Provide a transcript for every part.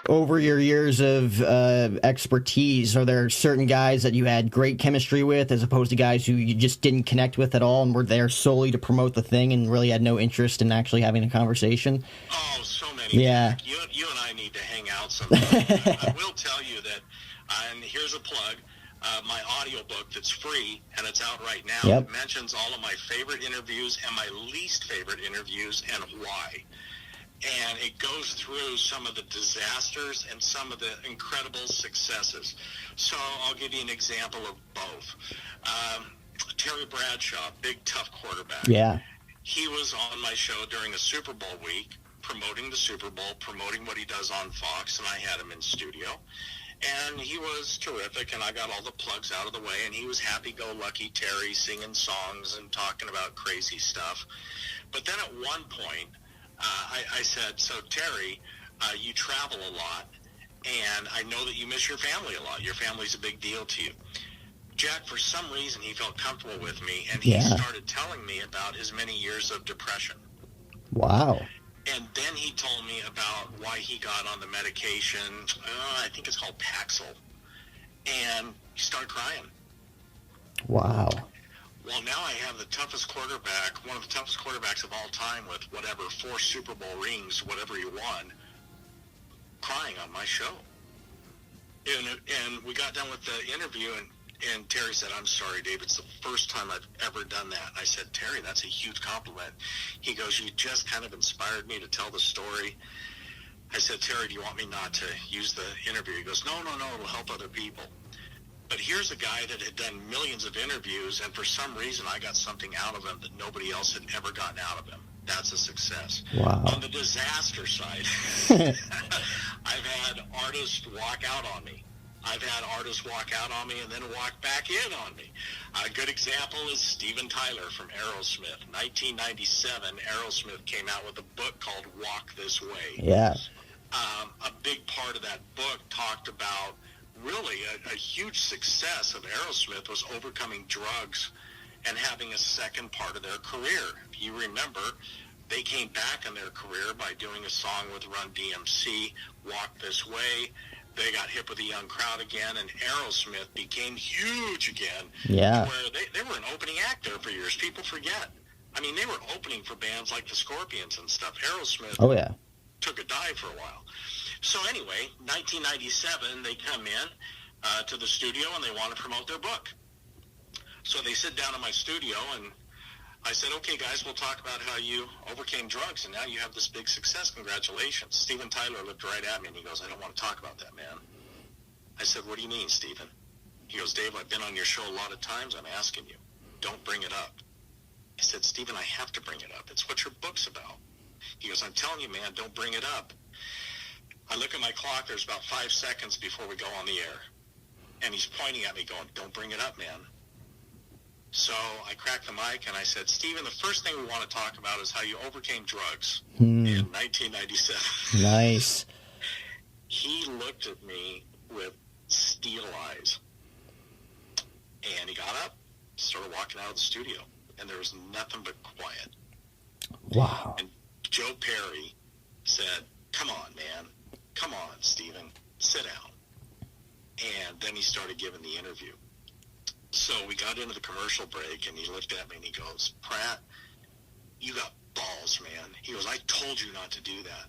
over your years of expertise, are there certain guys that you had great chemistry with as opposed to guys who you just didn't connect with at all and were there solely to promote the thing and really had no interest in actually having a conversation? Oh, so many. Yeah. You and I need to hang out sometime. I will tell you that, and here's a plug, my audiobook that's free, and it's out right now. Yep. It mentions all of my favorite interviews and my least favorite interviews and why. And it goes through some of the disasters and some of the incredible successes. So I'll give you an example of both. Terry Bradshaw, big, tough quarterback. Yeah. He was on my show during the Super Bowl week, promoting the Super Bowl, promoting what he does on Fox, and I had him in studio. And he was terrific, and I got all the plugs out of the way, and he was happy-go-lucky Terry, singing songs and talking about crazy stuff. But then at one point, I said, so Terry, you travel a lot, and I know that you miss your family a lot. Your family's a big deal to you. Jack, for some reason, he felt comfortable with me, and he started telling me about his many years of depression. Wow. And then he told me about why he got on the medication, I think it's called Paxil, and he started crying. Wow. Well, now I have the toughest quarterback, one of the toughest quarterbacks of all time with whatever, 4 Super Bowl rings, whatever he won, crying on my show. And we got done with the interview, and Terry said, I'm sorry, Dave, it's the first time I've ever done that. I said, Terry, that's a huge compliment. He goes, you just kind of inspired me to tell the story. I said, Terry, do you want me not to use the interview? He goes, no, it'll help other people. But here's a guy that had done millions of interviews, and for some reason I got something out of him that nobody else had ever gotten out of him. That's a success. Wow. On the disaster side, I've had artists walk out on me. I've had artists walk out on me and then walk back in on me. A good example is Steven Tyler from Aerosmith. 1997, Aerosmith came out with a book called Walk This Way. Yeah. A big part of that book talked about really a huge success of Aerosmith was overcoming drugs and having a second part of their career. If you remember, they came back in their career by doing a song with Run DMC, Walk This Way. They got hip with the young crowd again, and Aerosmith became huge again. Yeah. Where they were an opening act there for years. People forget. I mean, they were opening for bands like the Scorpions and stuff. Aerosmith took a dive for a while. So anyway, 1997, they come in to the studio, and they want to promote their book. So they sit down in my studio, and I said, okay, guys, we'll talk about how you overcame drugs, and now you have this big success. Congratulations. Steven Tyler looked right at me, and he goes, I don't want to talk about that, man. I said, what do you mean, Steven? He goes, Dave, I've been on your show a lot of times. I'm asking you. Don't bring it up. I said, Steven, I have to bring it up. It's what your book's about. He goes, I'm telling you, man, don't bring it up. I look at my clock. There's about 5 seconds before we go on the air. And he's pointing at me going, don't bring it up, man. So I cracked the mic and I said, Steven, the first thing we want to talk about is how you overcame drugs in 1997. Nice. He looked at me with steel eyes. And he got up, started walking out of the studio. And there was nothing but quiet. Wow. And Joe Perry said, come on, man. Come on, Steven. Sit down. And then he started giving the interview. So we got into the commercial break, and he looked at me, and he goes, Pratt, you got balls, man. He goes, I told you not to do that.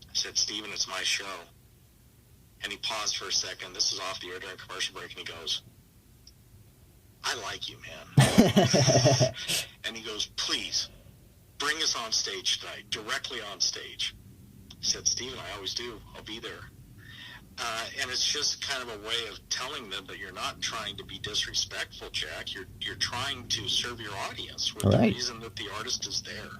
I said, Steven, it's my show. And he paused for a second. This is off the air during commercial break, and he goes, I like you, man. And he goes, please, bring us on stage tonight, directly on stage. I said, Steven, I always do. I'll be there. And it's just kind of a way of telling them that you're not trying to be disrespectful, Jack. You're trying to serve your audience with the reason that the artist is there.